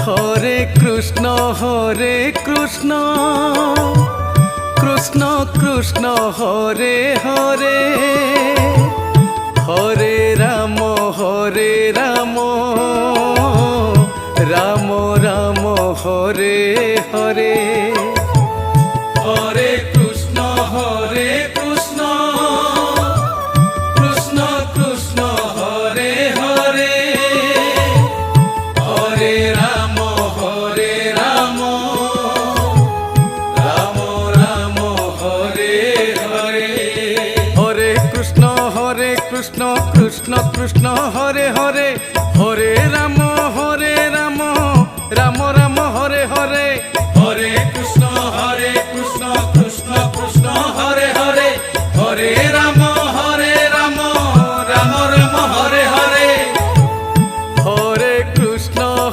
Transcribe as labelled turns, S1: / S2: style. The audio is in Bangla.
S1: হরে কৃষ্ণ কৃষ্ণ কৃষ্ণ হরে হরে হরে রাম রাম রাম হরে হরে হরে কৃষ্ণ কৃষ্ণ কৃষ্ণ হরে হরে হরে রাম রাম রাম হরে হরে হরে কৃষ্ণ কৃষ্ণ কৃষ্ণ হরে হরে হরে রাম রাম রাম হরে হরে